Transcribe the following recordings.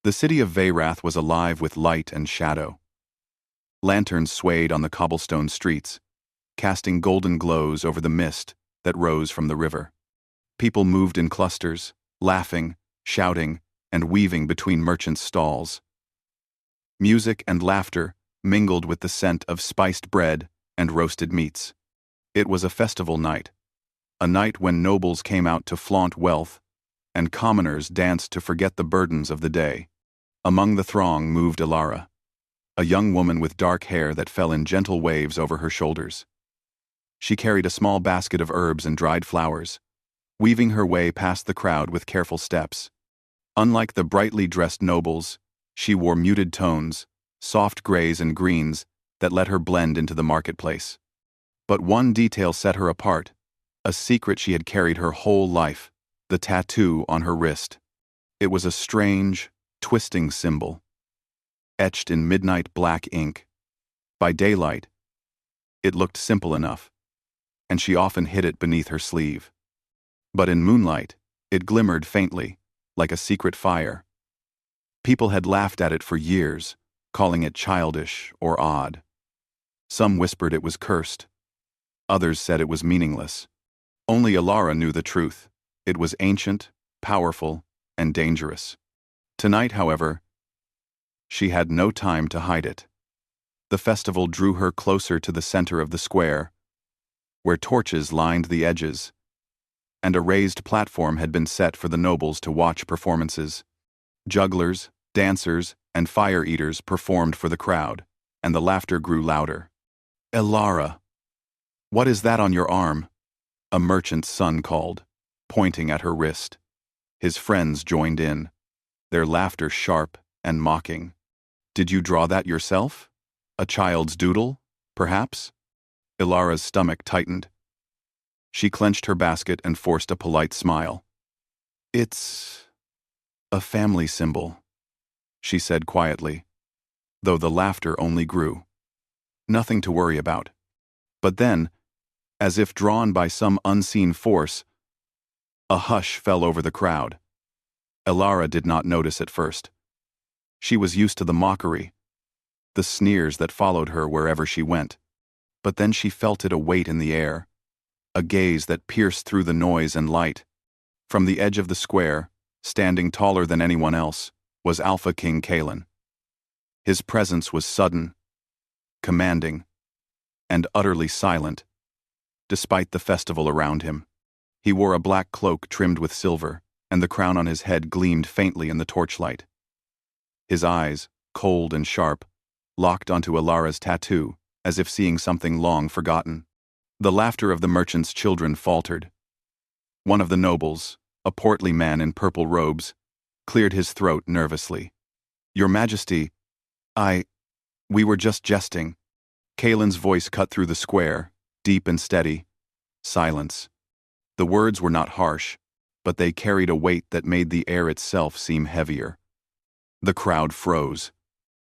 The city of Veyrath was alive with light and shadow. Lanterns swayed on the cobblestone streets, casting golden glows over the mist that rose from the river. People moved in clusters, laughing, shouting, and weaving between merchants' stalls. Music and laughter mingled with the scent of spiced bread and roasted meats. It was a festival night, a night when nobles came out to flaunt wealth and commoners danced to forget the burdens of the day. Among the throng moved Ilara, a young woman with dark hair that fell in gentle waves over her shoulders. She carried a small basket of herbs and dried flowers, weaving her way past the crowd with careful steps. Unlike the brightly dressed nobles, she wore muted tones, soft grays and greens that let her blend into the marketplace. But one detail set her apart, a secret she had carried her whole life, the tattoo on her wrist. It was a strange, twisting symbol, etched in midnight black ink. By daylight, it looked simple enough, and she often hid it beneath her sleeve. But in moonlight, it glimmered faintly, like a secret fire. People had laughed at it for years, calling it childish or odd. Some whispered it was cursed. Others said it was meaningless. Only Ilara knew the truth. It was ancient, powerful, and dangerous. Tonight, however, she had no time to hide it. The festival drew her closer to the center of the square, where torches lined the edges, and a raised platform had been set for the nobles to watch performances. Jugglers, dancers, and fire-eaters performed for the crowd, and the laughter grew louder. "Ilara, what is that on your arm?" a merchant's son called, pointing at her wrist. His friends joined in, their laughter sharp and mocking. "Did you draw that yourself? A child's doodle, perhaps?" Ilara's stomach tightened. She clenched her basket and forced a polite smile. "It's a family symbol," she said quietly, though the laughter only grew. "Nothing to worry about." But then, as if drawn by some unseen force, a hush fell over the crowd. Ilara did not notice at first. She was used to the mockery, the sneers that followed her wherever she went. But then she felt it, a weight in the air, a gaze that pierced through the noise and light. From the edge of the square, standing taller than anyone else, was Alpha King Kalen. His presence was sudden, commanding, and utterly silent, despite the festival around him. He wore a black cloak trimmed with silver, and the crown on his head gleamed faintly in the torchlight. His eyes, cold and sharp, locked onto Ilara's tattoo, as if seeing something long forgotten. The laughter of the merchant's children faltered. One of the nobles, a portly man in purple robes, cleared his throat nervously. "Your Majesty, we were just jesting." Kalen's voice cut through the square, deep and steady. Silence. The words were not harsh, but they carried a weight that made the air itself seem heavier. The crowd froze.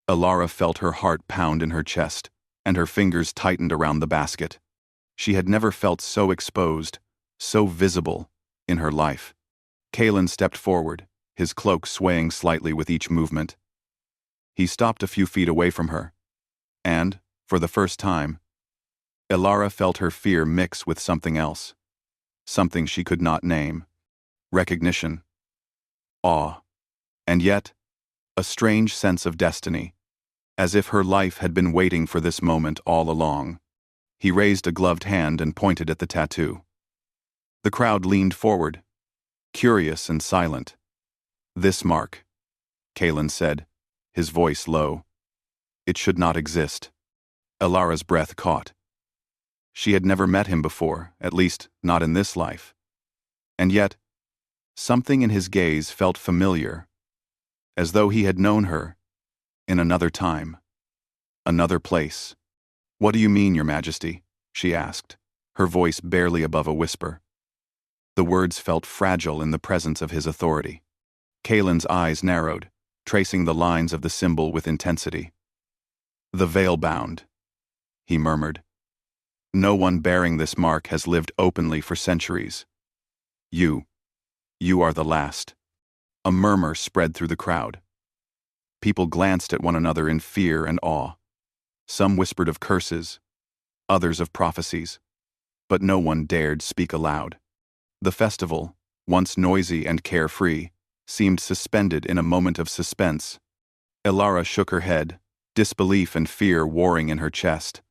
Ilara felt her heart pound in her chest, and her fingers tightened around the basket. She had never felt so exposed, so visible, in her life. Kalen stepped forward, his cloak swaying slightly with each movement. He stopped a few feet away from her, and, for the first time, Ilara felt her fear mix with something else, something she could not name. Recognition, awe, and yet, a strange sense of destiny, as if her life had been waiting for this moment all along. He raised a gloved hand and pointed at the tattoo. The crowd leaned forward, curious and silent. "This mark," Kalen said, his voice low. "It should not exist." Ilara's breath caught. She had never met him before, at least not in this life. And yet, something in his gaze felt familiar, as though he had known her in another time, another place. "What do you mean, Your Majesty?" she asked, her voice barely above a whisper. The words felt fragile in the presence of his authority. Kalen's eyes narrowed, tracing the lines of the symbol with intensity. "The veil-bound," he murmured. "No one bearing this mark has lived openly for centuries. You are the last." A murmur spread through the crowd. People glanced at one another in fear and awe. Some whispered of curses, others of prophecies, but no one dared speak aloud. The festival, once noisy and carefree, seemed suspended in a moment of suspense. Elara shook her head, disbelief and fear warring in her chest.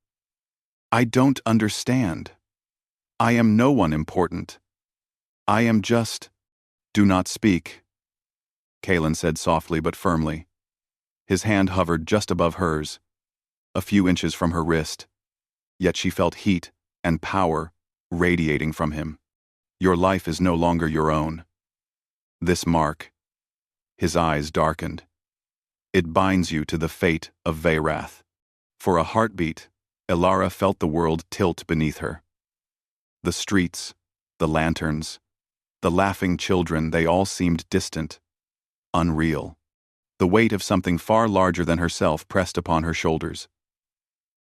"I don't understand. I am no one important. I am just—" "Do not speak," Kalen said softly but firmly. His hand hovered just above hers, a few inches from her wrist, yet she felt heat and power radiating from him. "Your life is no longer your own. This mark," his eyes darkened, "it binds you to the fate of Veyrath." For a heartbeat, Elara felt the world tilt beneath her. The streets, the lanterns, the laughing children, they all seemed distant, unreal. The weight of something far larger than herself pressed upon her shoulders.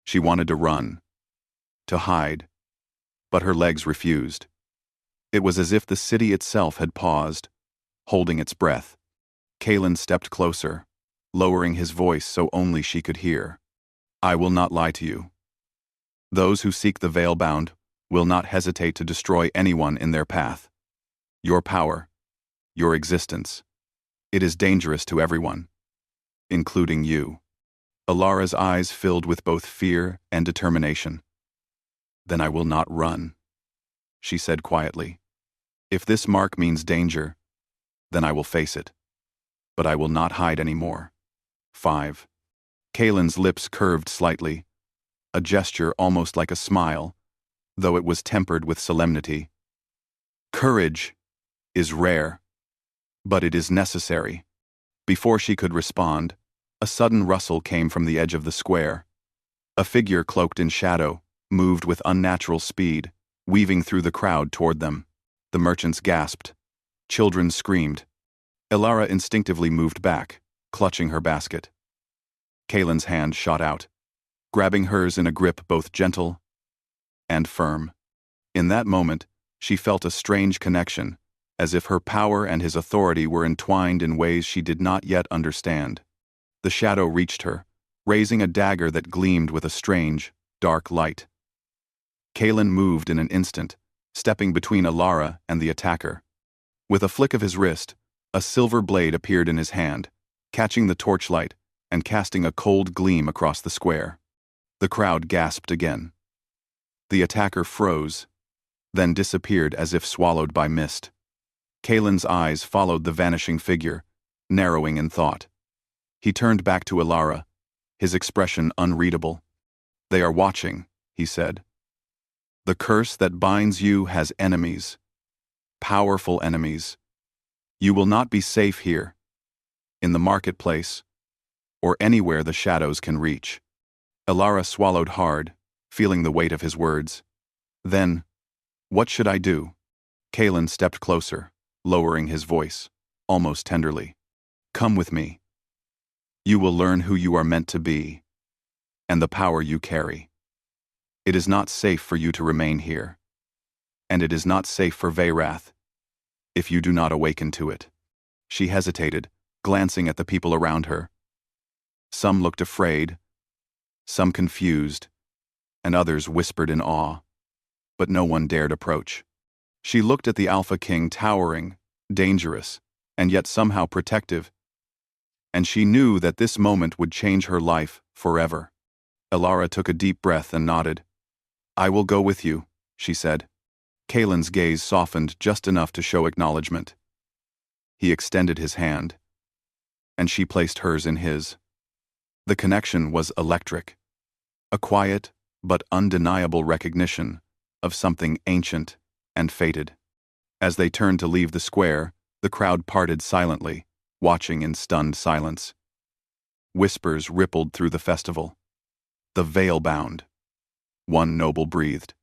She wanted to run, to hide, but her legs refused. It was as if the city itself had paused, holding its breath. Kalen stepped closer, lowering his voice so only she could hear. "I will not lie to you. Those who seek the Veilbound will not hesitate to destroy anyone in their path. Your power, your existence, it is dangerous to everyone, including you." Elara's eyes filled with both fear and determination. "Then I will not run," she said quietly. "If this mark means danger, then I will face it. But I will not hide anymore." 5. Kalen's lips curved slightly, a gesture almost like a smile, though it was tempered with solemnity. "Courage is rare, but it is necessary." Before she could respond, a sudden rustle came from the edge of the square. A figure cloaked in shadow moved with unnatural speed, weaving through the crowd toward them. The merchants gasped. Children screamed. Elara instinctively moved back, clutching her basket. Kalen's hand shot out, grabbing hers in a grip both gentle and firm. In that moment, she felt a strange connection, as if her power and his authority were entwined in ways she did not yet understand. The shadow reached her, raising a dagger that gleamed with a strange, dark light. Kalen moved in an instant, stepping between Elara and the attacker. With a flick of his wrist, a silver blade appeared in his hand, catching the torchlight and casting a cold gleam across the square. The crowd gasped again. The attacker froze, then disappeared as if swallowed by mist. Kalen's eyes followed the vanishing figure, narrowing in thought. He turned back to Elara, his expression unreadable. "They are watching," he said. "The curse that binds you has enemies, powerful enemies. You will not be safe here, in the marketplace, or anywhere the shadows can reach." Elara swallowed hard, feeling the weight of his words. "Then, what should I do?" Kalen stepped closer, lowering his voice, almost tenderly. "Come with me. You will learn who you are meant to be, and the power you carry. It is not safe for you to remain here, and it is not safe for Veyrath, if you do not awaken to it." She hesitated, glancing at the people around her. Some looked afraid, some confused, and others whispered in awe, but no one dared approach. She looked at the Alpha King, towering, dangerous, and yet somehow protective, and she knew that this moment would change her life forever. Elara took a deep breath and nodded. "I will go with you," she said. Kalen's gaze softened just enough to show acknowledgement. He extended his hand, and she placed hers in his. The connection was electric, a quiet but undeniable recognition of something ancient and fated. As they turned to leave the square, the crowd parted silently, watching in stunned silence. Whispers rippled through the festival. "The Veilbound," one noble breathed.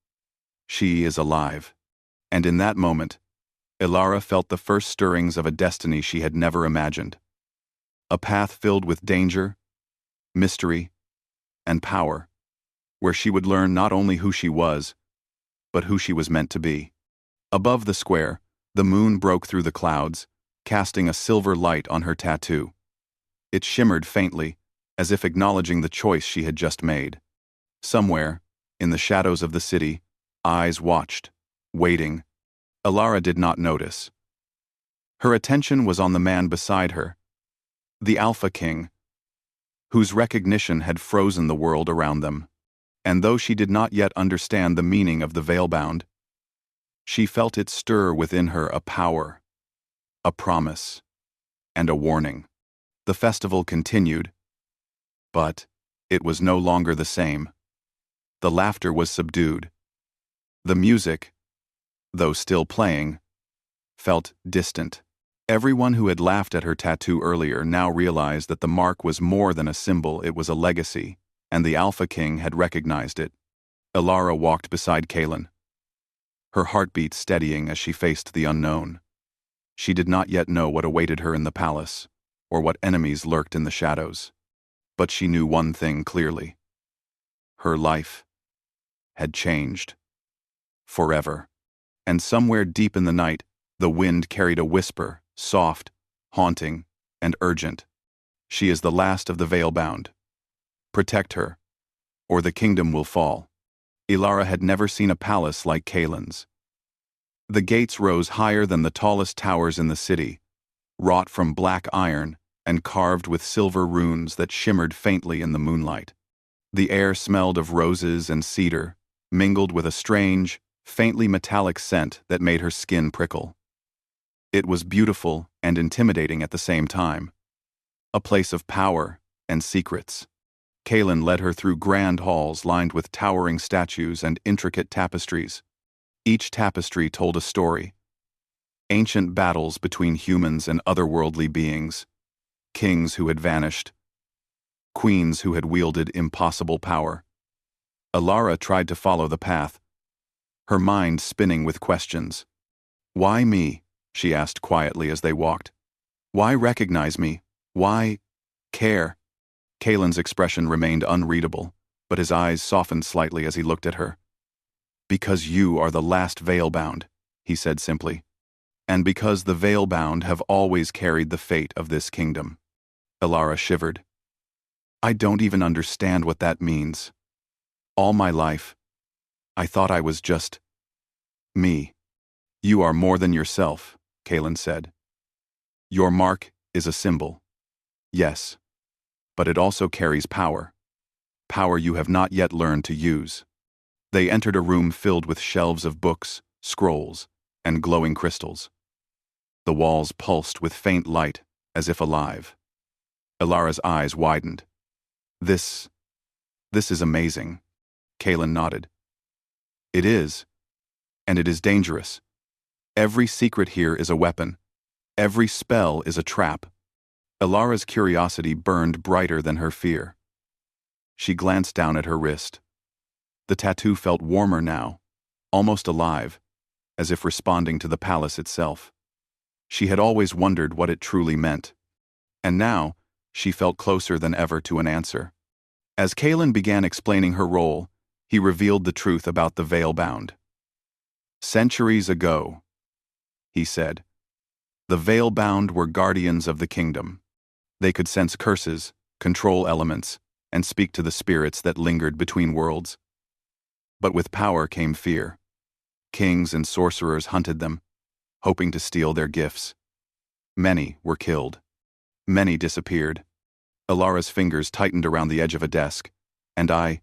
"She is alive." And in that moment, Elara felt the first stirrings of a destiny she had never imagined. A path filled with danger, mystery, and power, where she would learn not only who she was, but who she was meant to be. Above the square, the moon broke through the clouds, casting a silver light on her tattoo. It shimmered faintly, as if acknowledging the choice she had just made. Somewhere, in the shadows of the city, eyes watched, waiting. Alara did not notice. Her attention was on the man beside her, the Alpha King, whose recognition had frozen the world around them. And though she did not yet understand the meaning of the veil-bound, she felt it stir within her a power, a promise, and a warning. The festival continued, but it was no longer the same. The laughter was subdued. The music, though still playing, felt distant. Everyone who had laughed at her tattoo earlier now realized that the mark was more than a symbol, it was a legacy, and the Alpha King had recognized it. Alara walked beside Kaelin, her heartbeat steadying as she faced the unknown. She did not yet know what awaited her in the palace, or what enemies lurked in the shadows. But she knew one thing clearly. Her life had changed. Forever. And somewhere deep in the night, the wind carried a whisper, soft, haunting, and urgent. She is the last of the veil-bound. Protect her, or the kingdom will fall. Alara had never seen a palace like Kaelin's. The gates rose higher than the tallest towers in the city, wrought from black iron and carved with silver runes that shimmered faintly in the moonlight. The air smelled of roses and cedar, mingled with a strange, faintly metallic scent that made her skin prickle. It was beautiful and intimidating at the same time. A place of power and secrets. Kaelin led her through grand halls lined with towering statues and intricate tapestries. Each tapestry told a story. Ancient battles between humans and otherworldly beings. Kings who had vanished. Queens who had wielded impossible power. Alara tried to follow the path, her mind spinning with questions. Why me? She asked quietly as they walked. Why recognize me? Why care? Kaelin's expression remained unreadable, but his eyes softened slightly as he looked at her. Because you are the last veil-bound, he said simply. And because the veil-bound have always carried the fate of this kingdom. Alara shivered. I don't even understand what that means. All my life, I thought I was just me. You are more than yourself, Kaelin said. Your mark is a symbol. Yes. But it also carries power. Power you have not yet learned to use. They entered a room filled with shelves of books, scrolls, and glowing crystals. The walls pulsed with faint light, as if alive. Alara's eyes widened. This is amazing. Kaelin nodded. It is. And it is dangerous. Every secret here is a weapon. Every spell is a trap. Alara's curiosity burned brighter than her fear. She glanced down at her wrist. The tattoo felt warmer now, almost alive, as if responding to the palace itself. She had always wondered what it truly meant. And now, she felt closer than ever to an answer. As Kaelin began explaining her role, he revealed the truth about the veil-bound. Centuries ago, he said, the veil-bound were guardians of the kingdom. They could sense curses, control elements, and speak to the spirits that lingered between worlds. But with power came fear. Kings and sorcerers hunted them, hoping to steal their gifts. Many were killed. Many disappeared. Alara's fingers tightened around the edge of a desk. And I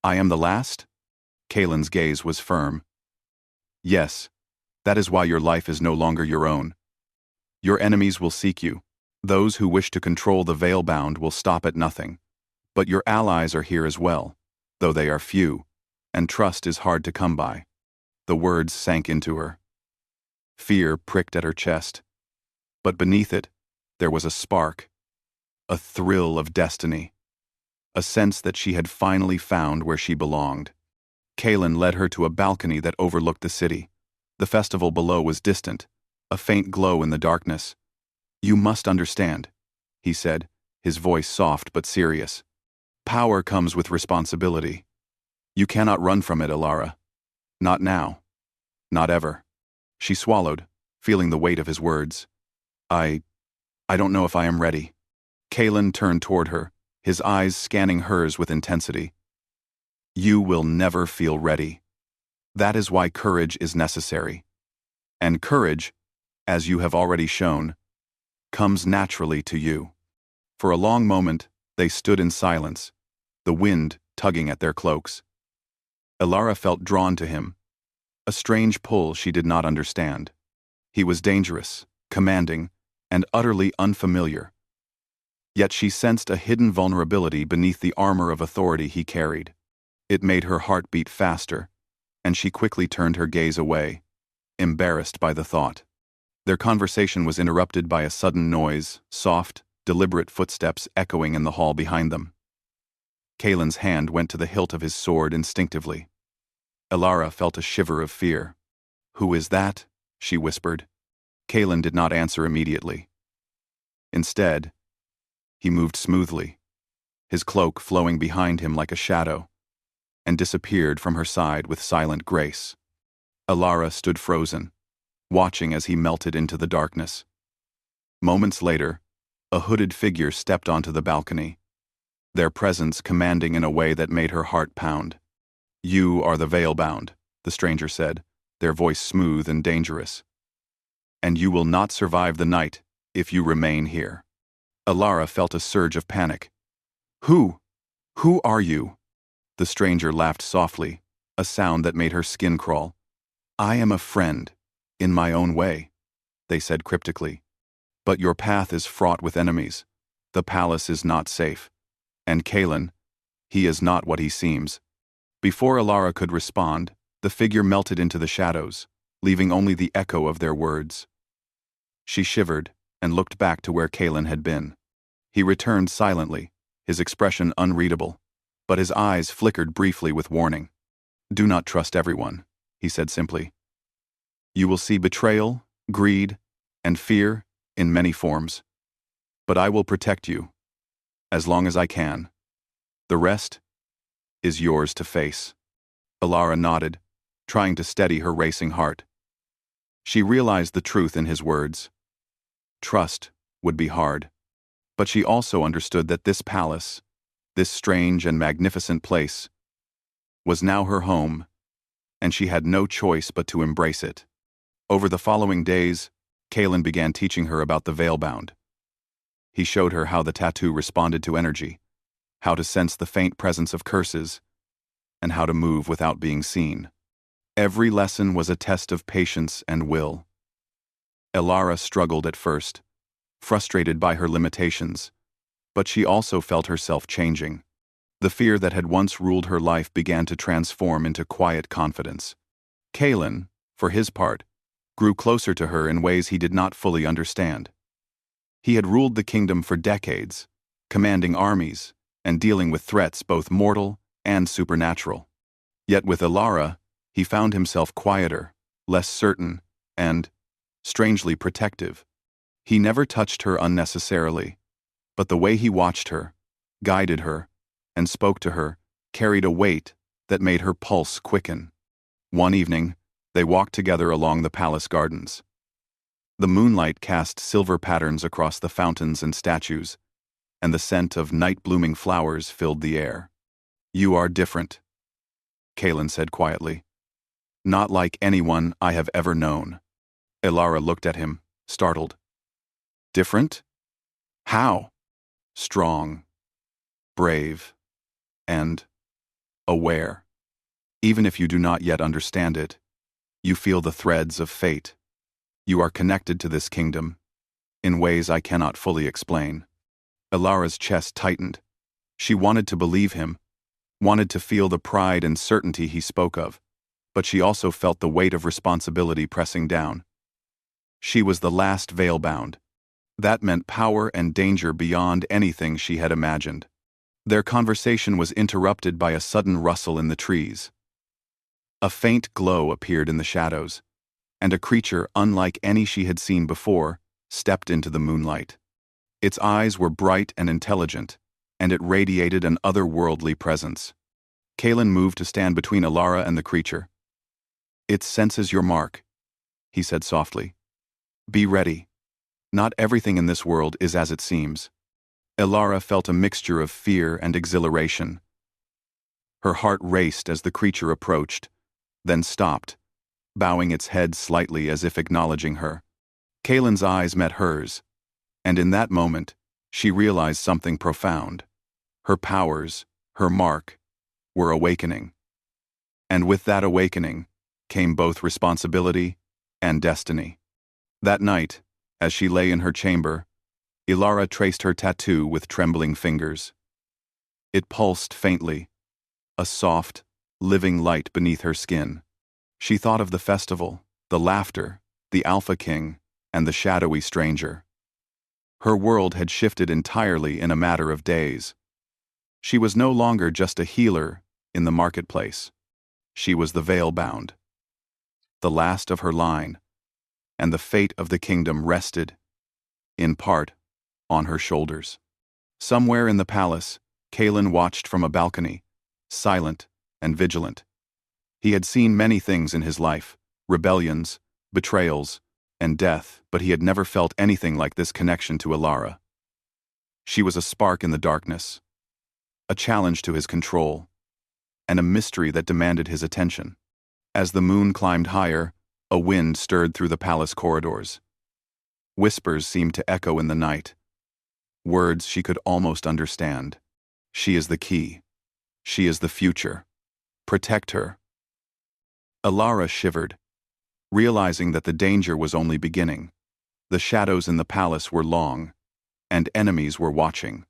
am the last? Kaelin's gaze was firm. Yes, that is why your life is no longer your own. Your enemies will seek you. Those who wish to control the veil-bound will stop at nothing. But your allies are here as well, though they are few, and trust is hard to come by. The words sank into her. Fear pricked at her chest. But beneath it, there was a spark, a thrill of destiny, a sense that she had finally found where she belonged. Kaelin led her to a balcony that overlooked the city. The festival below was distant, a faint glow in the darkness. You must understand, he said, his voice soft but serious. Power comes with responsibility. You cannot run from it, Alara. Not now. Not ever. She swallowed, feeling the weight of his words. I don't know if I am ready. Kalen turned toward her, his eyes scanning hers with intensity. You will never feel ready. That is why courage is necessary. And courage, as you have already shown, comes naturally to you. For a long moment, they stood in silence, the wind tugging at their cloaks. Elara felt drawn to him, a strange pull she did not understand. He was dangerous, commanding, and utterly unfamiliar. Yet she sensed a hidden vulnerability beneath the armor of authority he carried. It made her heart beat faster, and she quickly turned her gaze away, embarrassed by the thought. Their conversation was interrupted by a sudden noise, soft, deliberate footsteps echoing in the hall behind them. Kalen's hand went to the hilt of his sword instinctively. Elara felt a shiver of fear. "Who is that?" she whispered. Kalen did not answer immediately. Instead, he moved smoothly, his cloak flowing behind him like a shadow, and disappeared from her side with silent grace. Elara stood frozen, watching as he melted into the darkness. Moments later, a hooded figure stepped onto the balcony, their presence commanding in a way that made her heart pound. "You are the Veilbound," the stranger said, their voice smooth and dangerous. "And you will not survive the night if you remain here." Elara felt a surge of panic. Who are you?" The stranger laughed softly, a sound that made her skin crawl. "I am a friend, in my own way," they said cryptically. "But your path is fraught with enemies. The palace is not safe. And Kalen, he is not what he seems." Before Elara could respond, the figure melted into the shadows, leaving only the echo of their words. She shivered and looked back to where Kalen had been. He returned silently, his expression unreadable, but his eyes flickered briefly with warning. "Do not trust everyone," he said simply. "You will see betrayal, greed, and fear in many forms. But I will protect you, as long as I can. The rest is yours to face." Elara nodded, trying to steady her racing heart. She realized the truth in his words. Trust would be hard. But she also understood that this palace, this strange and magnificent place, was now her home, and she had no choice but to embrace it. Over the following days, Kalen began teaching her about the Veilbound. He showed her how the tattoo responded to energy, how to sense the faint presence of curses, and how to move without being seen. Every lesson was a test of patience and will. Elara struggled at first, frustrated by her limitations, but she also felt herself changing. The fear that had once ruled her life began to transform into quiet confidence. Kalen, for his part, grew closer to her in ways he did not fully understand. He had ruled the kingdom for decades, commanding armies and dealing with threats both mortal and supernatural. Yet with Elara, he found himself quieter, less certain, and, strangely, protective. He never touched her unnecessarily, but the way he watched her, guided her, and spoke to her carried a weight that made her pulse quicken. One evening, they walked together along the palace gardens. The moonlight cast silver patterns across the fountains and statues, and the scent of night-blooming flowers filled the air. "You are different," Kalen said quietly. "Not like anyone I have ever known." Elara looked at him, startled. "Different? How?" "Strong, brave, and aware. Even if you do not yet understand it, you feel the threads of fate. You are connected to this kingdom, in ways I cannot fully explain." Elara's chest tightened. She wanted to believe him, wanted to feel the pride and certainty he spoke of, but she also felt the weight of responsibility pressing down. She was the last Veilbound. That meant power and danger beyond anything she had imagined. Their conversation was interrupted by a sudden rustle in the trees. A faint glow appeared in the shadows, and a creature unlike any she had seen before stepped into the moonlight. Its eyes were bright and intelligent, and it radiated an otherworldly presence. Kalen moved to stand between Elara and the creature. "It senses your mark," he said softly. "Be ready. Not everything in this world is as it seems." Elara felt a mixture of fear and exhilaration. Her heart raced as the creature approached, then stopped, bowing its head slightly as if acknowledging her. Kaelin's eyes met hers, and in that moment, she realized something profound. Her powers, her mark, were awakening. And with that awakening came both responsibility and destiny. That night, as she lay in her chamber, Elara traced her tattoo with trembling fingers. It pulsed faintly, a soft, living light beneath her skin. She thought of the festival, the laughter, the Alpha King, and the shadowy stranger. Her world had shifted entirely in a matter of days. She was no longer just a healer in the marketplace. She was the veil-bound, the last of her line, and the fate of the kingdom rested, in part, on her shoulders. Somewhere in the palace, Kaelin watched from a balcony, silent and vigilant. He had seen many things in his life, rebellions, betrayals, and death, but he had never felt anything like this connection to Elara. She was a spark in the darkness, a challenge to his control, and a mystery that demanded his attention. As the moon climbed higher, a wind stirred through the palace corridors. Whispers seemed to echo in the night, words she could almost understand. She is the key. She is the future. Protect her. Elara shivered, realizing that the danger was only beginning. The shadows in the palace were long, and enemies were watching.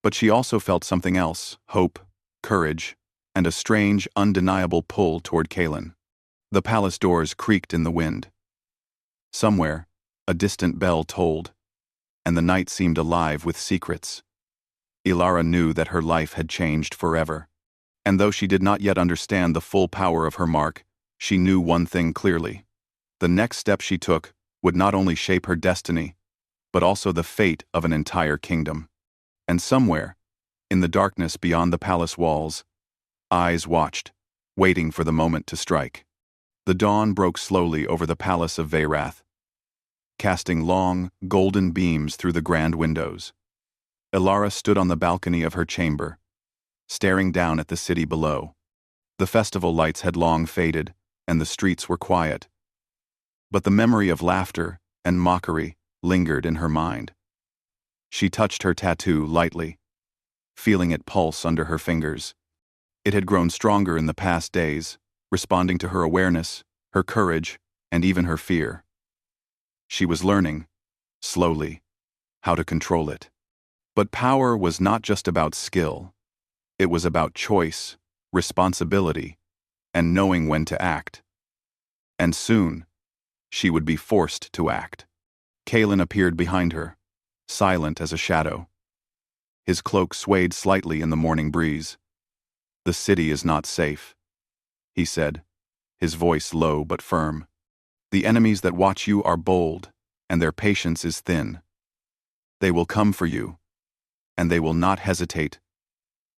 But she also felt something else: hope, courage, and a strange, undeniable pull toward Kaelin. The palace doors creaked in the wind. Somewhere, a distant bell tolled, and the night seemed alive with secrets. Elara knew that her life had changed forever. And though she did not yet understand the full power of her mark, she knew one thing clearly. The next step she took would not only shape her destiny, but also the fate of an entire kingdom. And somewhere, in the darkness beyond the palace walls, eyes watched, waiting for the moment to strike. The dawn broke slowly over the palace of Veyrath, casting long, golden beams through the grand windows. Elara stood on the balcony of her chamber, staring down at the city below. The festival lights had long faded, and the streets were quiet. But the memory of laughter and mockery lingered in her mind. She touched her tattoo lightly, feeling it pulse under her fingers. It had grown stronger in the past days, responding to her awareness, her courage, and even her fear. She was learning, slowly, how to control it. But power was not just about skill. It was about choice, responsibility, and knowing when to act. And soon, she would be forced to act. Kaelin appeared behind her, silent as a shadow. His cloak swayed slightly in the morning breeze. "The city is not safe," he said, his voice low but firm. "The enemies that watch you are bold, and their patience is thin. They will come for you, and they will not hesitate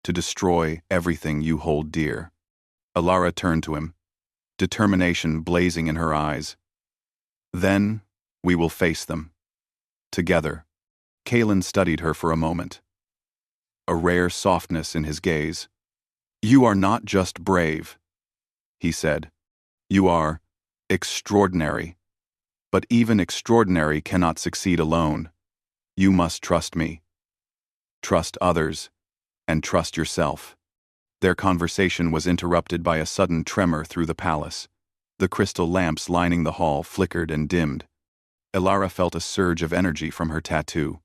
to destroy everything you hold dear." Elara turned to him, determination blazing in her eyes. "Then we will face them. Together." Kaelin studied her for a moment, a rare softness in his gaze. "You are not just brave," he said. "You are extraordinary. But even extraordinary cannot succeed alone. You must trust me. Trust others, and trust yourself." Their conversation was interrupted by a sudden tremor through the palace. The crystal lamps lining the hall flickered and dimmed. Elara felt a surge of energy from her tattoo,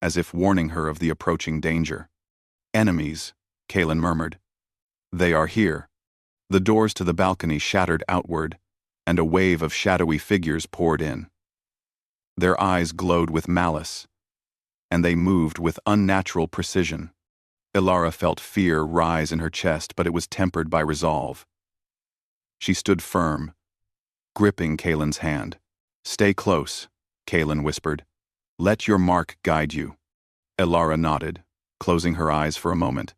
as if warning her of the approaching danger. "Enemies," Kaelin murmured. "They are here." The doors to the balcony shattered outward, and a wave of shadowy figures poured in. Their eyes glowed with malice, and they moved with unnatural precision. Elara felt fear rise in her chest, but it was tempered by resolve. She stood firm, gripping Kaelin's hand. "Stay close," Kaelin whispered. "Let your mark guide you." Elara nodded, closing her eyes for a moment.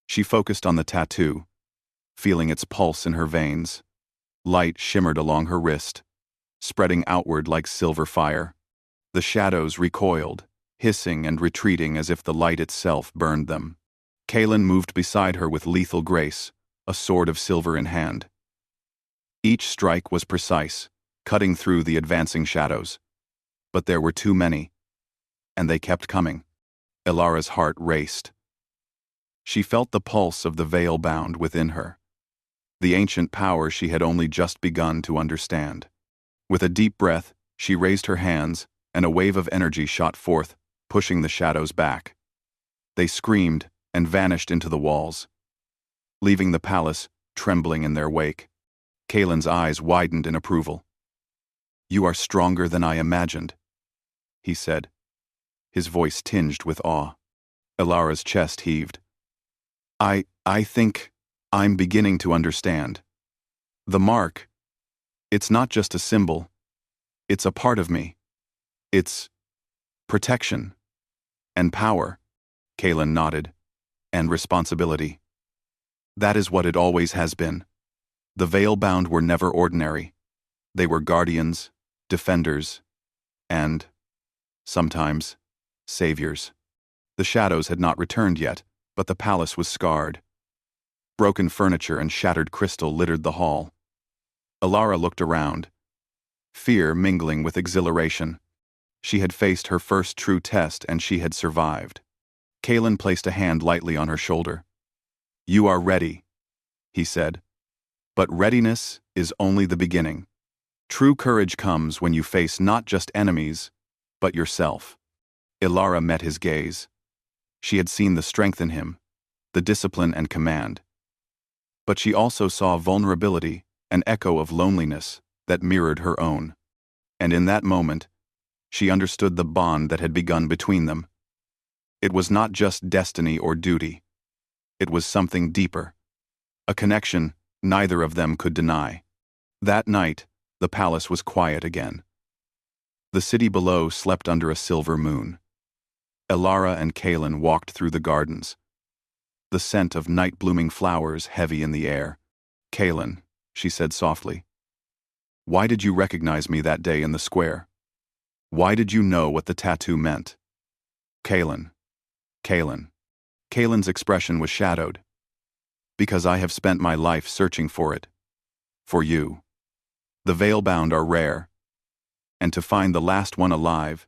She focused on the tattoo, feeling its pulse in her veins. Light shimmered along her wrist, spreading outward like silver fire. The shadows recoiled, hissing and retreating as if the light itself burned them. Kaelin moved beside her with lethal grace, a sword of silver in hand. Each strike was precise, cutting through the advancing shadows. But there were too many, and they kept coming. Ilara's heart raced. She felt the pulse of the veil-bound within her, the ancient power she had only just begun to understand. With a deep breath, she raised her hands, and a wave of energy shot forth, pushing the shadows back. They screamed and vanished into the walls, leaving the palace trembling in their wake. Kaelin's eyes widened in approval. "You are stronger than I imagined," he said, his voice tinged with awe. Ilara's chest heaved. I think I'm beginning to understand. The mark, it's not just a symbol. It's a part of me. It's protection and power." Kaelin nodded. "And responsibility. That is what it always has been. The veil-bound were never ordinary. They were guardians, defenders, and, sometimes, saviors." The shadows had not returned yet, but the palace was scarred. Broken furniture and shattered crystal littered the hall. Ilara looked around, fear mingling with exhilaration. She had faced her first true test and she had survived. Kaelin placed a hand lightly on her shoulder. "You are ready," he said. "But readiness is only the beginning. True courage comes when you face not just enemies, but yourself." Ilara met his gaze. She had seen the strength in him, the discipline and command. But she also saw vulnerability, an echo of loneliness that mirrored her own. And in that moment, she understood the bond that had begun between them. It was not just destiny or duty. It was something deeper, a connection neither of them could deny. That night, the palace was quiet again. The city below slept under a silver moon. Ilara and Kaelin walked through the gardens, the scent of night-blooming flowers heavy in the air. "Kaelin," she said softly, "why did you recognize me that day in the square? Why did you know what the tattoo meant?" "Kaelin. Kaelin." Kaelin's expression was shadowed. "Because I have spent my life searching for it. For you. The veil-bound are rare, and to find the last one alive,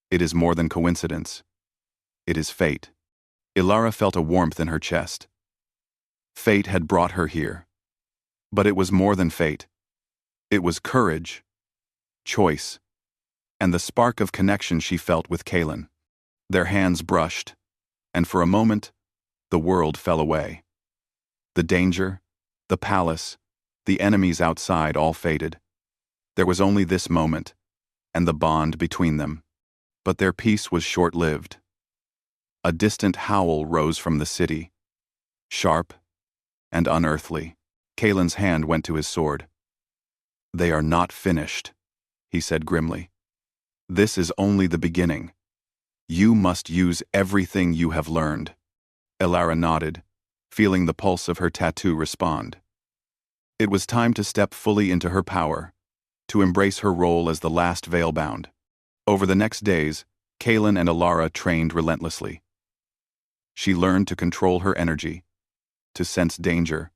it is more than coincidence. It is fate." Ilara felt a warmth in her chest. Fate had brought her here. But it was more than fate. It was courage, choice, and the spark of connection she felt with Kaelin. Their hands brushed, and for a moment, the world fell away. The danger, the palace, the enemies outside all faded. There was only this moment, and the bond between them. But their peace was short-lived. A distant howl rose from the city, sharp and unearthly. Kaelin's hand went to his sword. "They are not finished," he said grimly. "This is only the beginning. You must use everything you have learned." Ilara nodded, feeling the pulse of her tattoo respond. It was time to step fully into her power, to embrace her role as the last veil-bound. Over the next days, Kaelin and Ilara trained relentlessly. She learned to control her energy, to sense danger,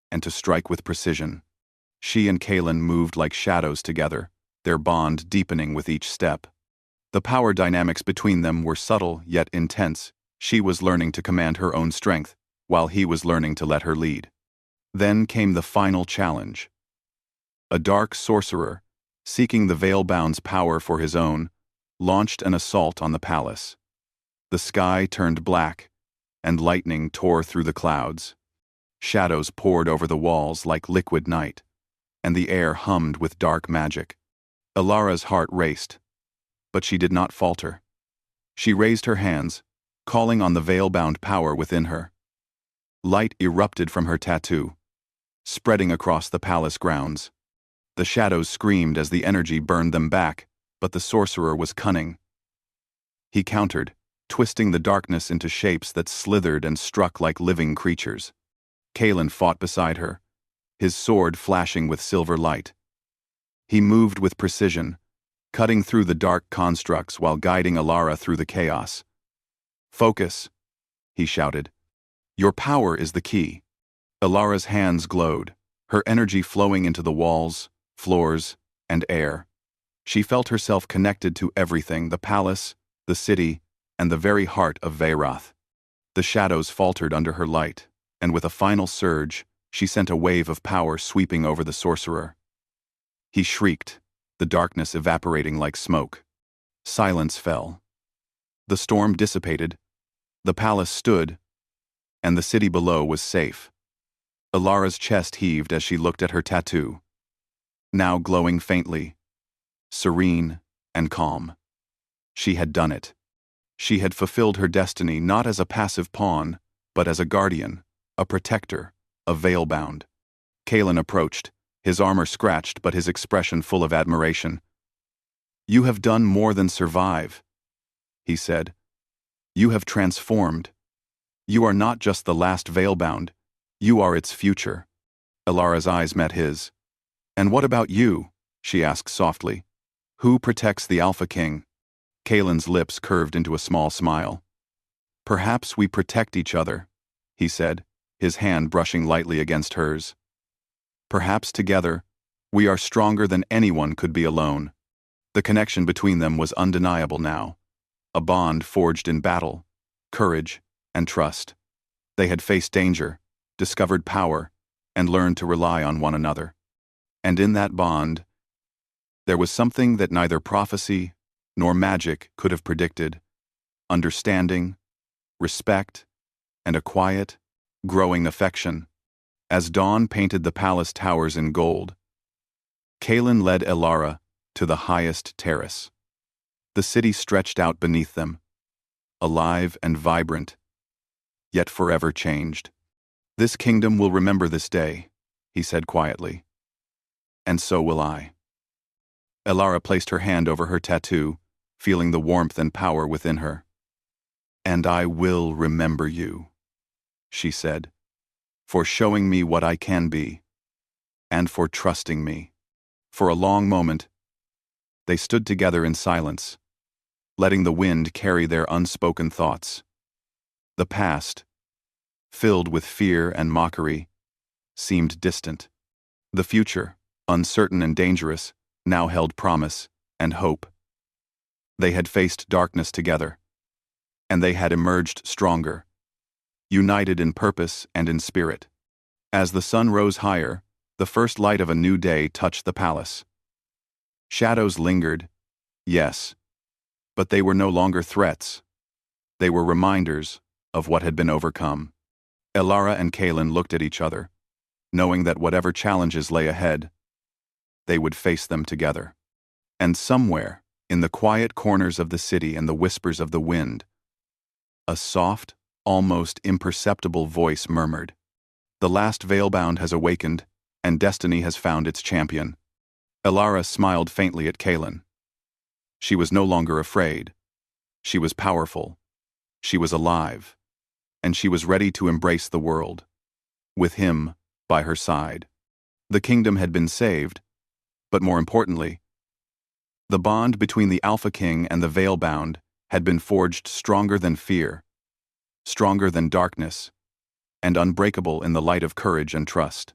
and to strike with precision. She and Kaelin moved like shadows together, their bond deepening with each step. The power dynamics between them were subtle yet intense. She was learning to command her own strength, while he was learning to let her lead. Then came the final challenge. A dark sorcerer, seeking the veil-bound's power for his own, launched an assault on the palace. The sky turned black, and lightning tore through the clouds. Shadows poured over the walls like liquid night, and the air hummed with dark magic. Ilara's heart raced, but she did not falter. She raised her hands, calling on the veil-bound power within her. Light erupted from her tattoo, spreading across the palace grounds. The shadows screamed as the energy burned them back, but the sorcerer was cunning. He countered, twisting the darkness into shapes that slithered and struck like living creatures. Kaelin fought beside her, his sword flashing with silver light. He moved with precision, cutting through the dark constructs while guiding Alara through the chaos. "Focus," he shouted. "Your power is the key." Alara's hands glowed, her energy flowing into the walls, floors, and air. She felt herself connected to everything: the palace, the city, and the very heart of Veyrath. The shadows faltered under her light, and with a final surge, she sent a wave of power sweeping over the sorcerer. He shrieked, the darkness evaporating like smoke. Silence fell. The storm dissipated, the palace stood, and the city below was safe. Alara's chest heaved as she looked at her tattoo, now glowing faintly, serene and calm. She had done it. She had fulfilled her destiny not as a passive pawn, but as a guardian, a protector, a veil-bound. Kalen approached, his armor scratched but his expression full of admiration. "You have done more than survive," he said. "You have transformed. You are not just the last veil-bound, you are its future." Alara's eyes met his. "And what about you?" she asked softly. "Who protects the Alpha King?" Kalen's lips curved into a small smile. "Perhaps we protect each other," he said, his hand brushing lightly against hers. "Perhaps together, we are stronger than anyone could be alone." The connection between them was undeniable now, a bond forged in battle, courage, and trust. They had faced danger, discovered power, and learned to rely on one another. And in that bond, there was something that neither prophecy nor magic could have predicted: understanding, respect, and a quiet, growing affection. As dawn painted the palace towers in gold, Kalen led Alara to the highest terrace. The city stretched out beneath them, alive and vibrant, yet forever changed. "This kingdom will remember this day," he said quietly. "And so will I." Alara placed her hand over her tattoo, feeling the warmth and power within her. "And I will remember you," she said, "for showing me what I can be, and for trusting me." For a long moment, they stood together in silence, letting the wind carry their unspoken thoughts. The past, filled with fear and mockery, seemed distant. The future, uncertain and dangerous, now held promise and hope. They had faced darkness together, and they had emerged stronger, united in purpose and in spirit. As the sun rose higher, the first light of a new day touched the palace. Shadows lingered, yes, but they were no longer threats. They were reminders of what had been overcome. Alara and Kalen looked at each other, knowing that whatever challenges lay ahead, they would face them together. And somewhere, in the quiet corners of the city and the whispers of the wind, a soft, almost imperceptible voice murmured, "The last veilbound has awakened, and destiny has found its champion." Alara smiled faintly at Kalen. She was no longer afraid. She was powerful. She was alive. And she was ready to embrace the world, with him by her side. The kingdom had been saved, but more importantly, the bond between the Alpha King and the Veilbound had been forged stronger than fear, stronger than darkness, and unbreakable in the light of courage and trust.